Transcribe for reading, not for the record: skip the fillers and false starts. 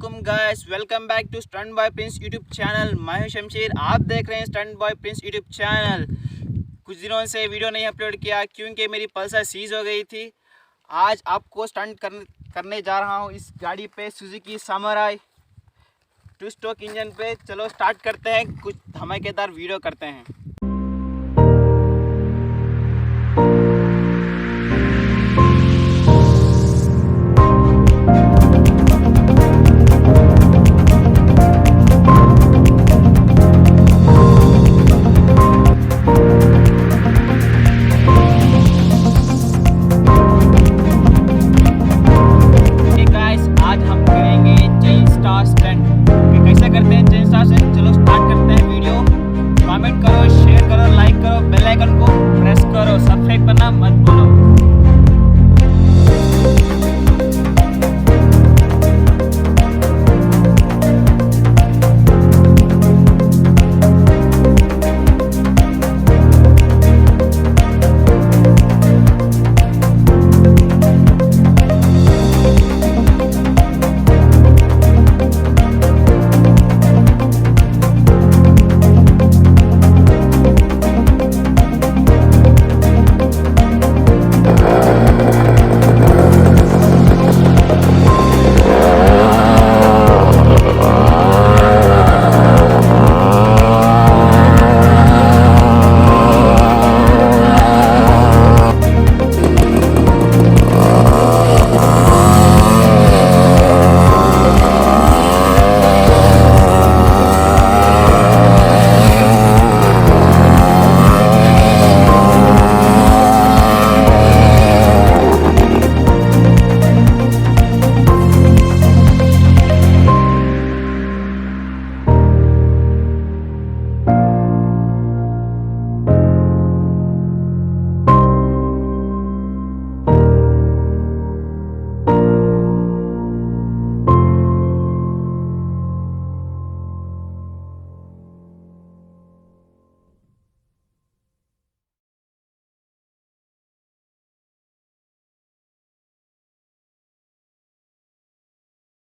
वालेकुम guys, welcome back to stunt boy prince YouTube channel. मैं हूं शमशीर, आप देख रहे हैं stunt boy prince YouTube channel. कुछ दिनों से वीडियो नहीं अपलोड किया क्योंकि मेरी पल्सर सीज हो गई थी। आज आपको स्टंट करने जा रहा हूं इस गाड़ी पे, सुजुकी सुमाराई 2 स्टोक इंजन पे। चलो स्टार्ट करते हैं, कुछ धमाकेदार वीडियो करते हैं।